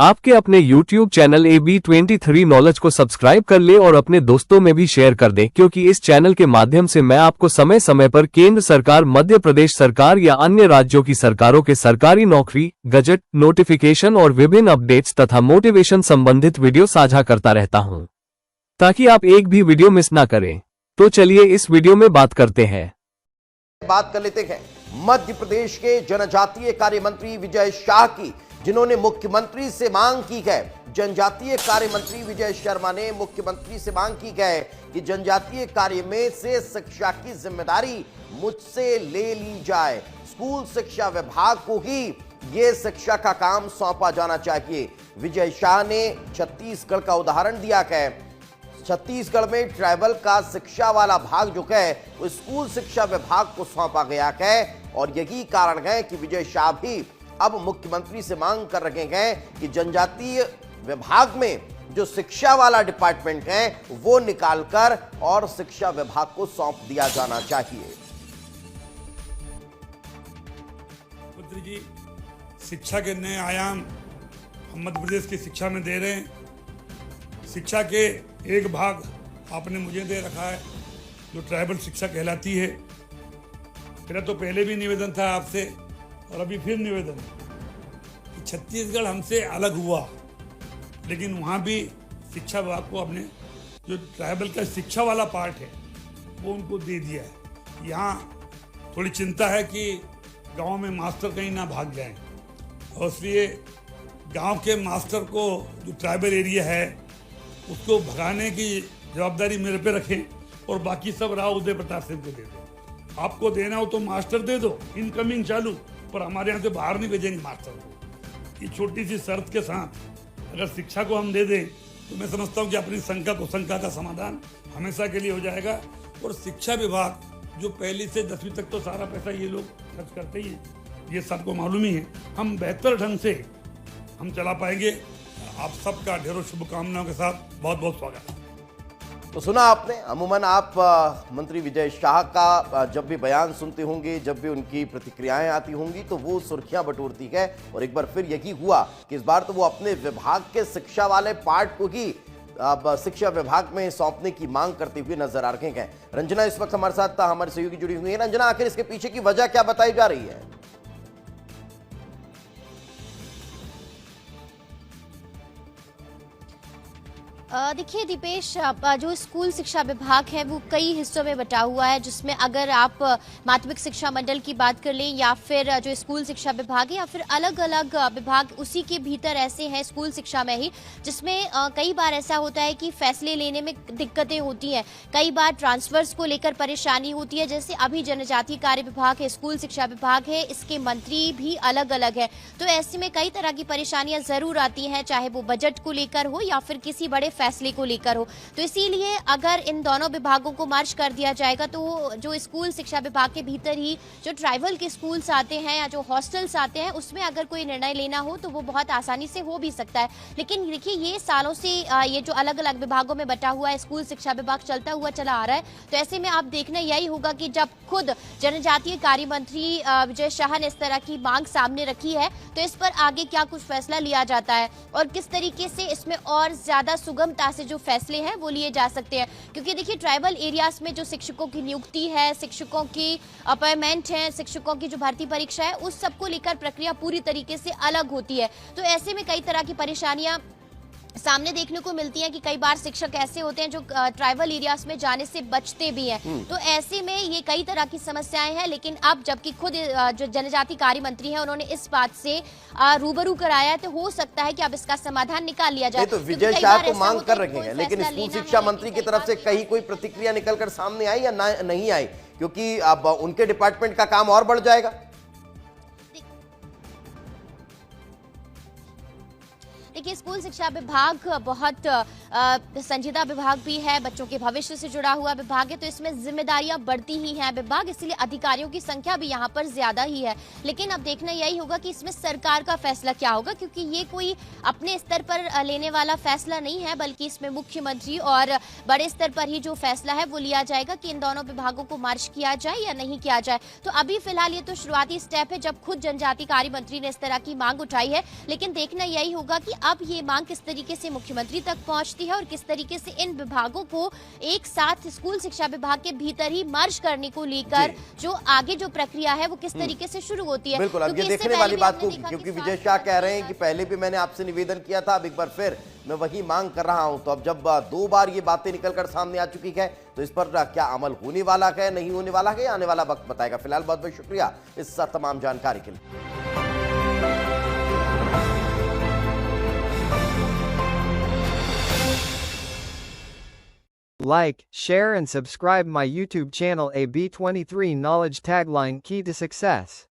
आपके अपने YouTube channel AB23 knowledge को सब्सक्राइब कर ले और अपने दोस्तों में भी शेयर कर दें, क्योंकि इस चैनल के माध्यम से मैं आपको समय समय पर केंद्र सरकार, मध्य प्रदेश सरकार या अन्य राज्यों की सरकारों के सरकारी नौकरी, गजट, नोटिफिकेशन और विभिन्न अपडेट्स तथा मोटिवेशन संबंधित वीडियो साझा करता रहता हूं, ताकि आप एक भी वीडियो मिस ना करें। तो चलिए इस वीडियो में बात करते हैं। बात कर लेते हैं मध्य प्रदेश के जनजातीय कार्य मंत्री विजय शाह की, जिन्होंने मुख्यमंत्री से मांग की है। जनजातीय कार्य मंत्री विजय शर्मा ने मुख्यमंत्री से मांग की है कि जनजातीय कार्य में से शिक्षा की जिम्मेदारी मुझसे ले ली जाए। स्कूल शिक्षा विभाग को ही ये शिक्षा का काम सौंपा जाना चाहिए। विजय शाह ने छत्तीसगढ़ का उदाहरण दिया है। छत्तीसगढ़ में ट्राइबल का शिक्षा वाला भाग जो है वो स्कूल शिक्षा विभाग को सौंपा गया है, और यही कारण है कि विजय शाह भी अब मुख्यमंत्री से मांग कर रहे हैं कि जनजातीय विभाग में जो शिक्षा वाला डिपार्टमेंट है वो निकालकर और शिक्षा विभाग को सौंप दिया जाना चाहिए। मंत्री जी, शिक्षा के नए आयाम हम मध्य प्रदेश की शिक्षा में दे रहे हैं। शिक्षा के एक भाग आपने मुझे दे रखा है जो ट्राइबल शिक्षा कहलाती है। मेरा तो पहले भी निवेदन था आपसे और अभी फिर निवेदन कि छत्तीसगढ़ हमसे अलग हुआ, लेकिन वहाँ भी शिक्षा विभाग को अपने जो ट्राइबल का शिक्षा वाला पार्ट है वो उनको दे दिया है। यहाँ थोड़ी चिंता है कि गांव में मास्टर कहीं ना भाग जाएं, और इसलिए गांव के मास्टर को जो ट्राइबल एरिया है उसको भगाने की जवाबदारी मेरे पे रखें, और बाकी सब राव उदय प्रताप सिंह को दे दो। आपको देना हो तो मास्टर दे दो, इनकमिंग चालू, पर हमारे यहाँ से बाहर नहीं भेजेंगे मास्टर को। ये छोटी सी शर्त के साथ अगर शिक्षा को हम दे दें तो मैं समझता हूँ कि अपनी शंका का समाधान हमेशा के लिए हो जाएगा। और शिक्षा विभाग जो पहली से 10वीं तक तो सारा पैसा ये लोग खर्च करते ही हैं, ये सबको मालूम ही है। हम बेहतर ढंग से हम चला पाएंगे। आप सबका ढेरों शुभकामनाओं के साथ बहुत बहुत स्वागत। तो सुना आपने, अमूमन आप मंत्री विजय शाह का जब भी बयान सुनते होंगे, जब भी उनकी प्रतिक्रियाएं आती होंगी तो वो सुर्खियां बटोरती है। और एक बार फिर यही हुआ कि इस बार तो वो अपने विभाग के शिक्षा वाले पार्ट को ही अब शिक्षा विभाग में सौंपने की मांग करते हुए नजर आ रहे हैं। रंजना इस वक्त हमारे साथ हमारे सहयोगी जुड़ी हुई है। रंजना, आखिर इसके पीछे की वजह क्या बताई जा रही है? देखिए दीपेश, जो स्कूल शिक्षा विभाग है वो कई हिस्सों में बटा हुआ है, जिसमें अगर आप माध्यमिक शिक्षा मंडल की बात कर लें या फिर जो स्कूल शिक्षा विभाग है या फिर अलग अलग विभाग उसी के भीतर ऐसे हैं स्कूल शिक्षा में ही, जिसमें कई बार ऐसा होता है कि फैसले लेने में दिक्कतें होती हैं। कई बार ट्रांसफर्स को लेकर परेशानी होती है। जैसे अभी जनजातीय कार्य विभाग है, स्कूल शिक्षा विभाग है, इसके मंत्री भी अलग अलग है, तो ऐसे में कई तरह की परेशानियां जरूर आती हैं, चाहे वो बजट को लेकर हो या फिर किसी बड़े फैसले को लेकर हो। तो इसीलिए अगर इन दोनों विभागों को मर्ज कर दिया जाएगा तो जो स्कूल शिक्षा विभाग के भीतर ही जो ट्राइबल के स्कूल्स आते हैं या जो हॉस्टल्स आते हैं उसमें अगर कोई निर्णय लेना हो तो वो बहुत आसानी से हो भी सकता है। लेकिन देखिए, ये सालों से ये जो अलग अलग विभागों में बटा हुआ है स्कूल शिक्षा विभाग चलता हुआ चला आ रहा है। तो ऐसे में आप देखना यही होगा कि जब खुद जनजातीय कार्य मंत्री विजय शाह ने इस तरह की मांग सामने रखी है तो इस पर आगे क्या कुछ फैसला लिया जाता है और किस तरीके से इसमें और ज्यादा सुगम से जो फैसले हैं वो लिए जा सकते हैं। क्योंकि देखिए, ट्राइबल एरियाज में जो शिक्षकों की नियुक्ति है, शिक्षकों की अपॉइंटमेंट है, शिक्षकों की जो भर्ती परीक्षा है, उस सबको लेकर प्रक्रिया पूरी तरीके से अलग होती है। तो ऐसे में कई तरह की परेशानियां सामने देखने को मिलती हैं कि कई बार शिक्षक ऐसे होते हैं जो ट्राइबल एरियाज में जाने से बचते भी हैं। तो ऐसे में ये कई तरह की समस्याएं हैं। लेकिन अब जबकि खुद जो जनजातीय कार्य मंत्री हैं उन्होंने इस बात से रूबरू कराया है, तो हो सकता है कि अब इसका समाधान निकाल लिया जाए। तो विजय शाह तो मांग कर रहे हैं, लेकिन स्कूल शिक्षा मंत्री की तरफ से कहीं कोई प्रतिक्रिया निकलकर सामने आई या नहीं आई? क्योंकि अब उनके डिपार्टमेंट का काम और बढ़ जाएगा। देखिए, स्कूल शिक्षा विभाग बहुत संजीदा विभाग भी है, बच्चों के भविष्य से जुड़ा हुआ विभाग है, तो इसमें जिम्मेदारियां बढ़ती ही हैं विभाग, इसलिए अधिकारियों की संख्या भी यहाँ पर ज्यादा ही है। लेकिन अब देखना यही होगा कि इसमें सरकार का फैसला क्या होगा, क्योंकि ये कोई अपने स्तर पर लेने वाला फैसला नहीं है, बल्कि इसमें मुख्यमंत्री और बड़े स्तर पर ही जो फैसला है वो लिया जाएगा कि इन दोनों विभागों को मर्ज किया जाए या नहीं किया जाए। तो अभी फिलहाल ये तो शुरुआती स्टेप है जब खुद जनजातीय कार्य मंत्री ने इस तरह की मांग उठाई है, लेकिन देखना यही होगा कि अब ये मांग किस तरीके से मुख्यमंत्री तक पहुंचती है और किस तरीके से इन विभागों को एक साथ स्कूल शिक्षा विभाग के भीतर ही मर्ज करने को लेकर जो आगे जो प्रक्रिया है वो किस तरीके से शुरू होती है। बिल्कुल, अब ये क्योंकि इससे देखने वाली पहले भी बात हमने को, देखा क्योंकि कि विजय सात शाह साल कह रहे हैं कि पहले पहले भी मैंने आपसे निवेदन किया था, अब एक बार फिर मैं वही मांग कर रहा हूं। तो अब जब 2 बार ये बातें निकलकर सामने आ चुकी है तो इस पर क्या अमल होने वाला है, नहीं होने वाला है, आने वाला वक्त बताएगा। फिलहाल बहुत बहुत शुक्रिया इस तमाम जानकारी के लिए। Like, share and subscribe my YouTube channel AB23 Knowledge Tagline Key to Success.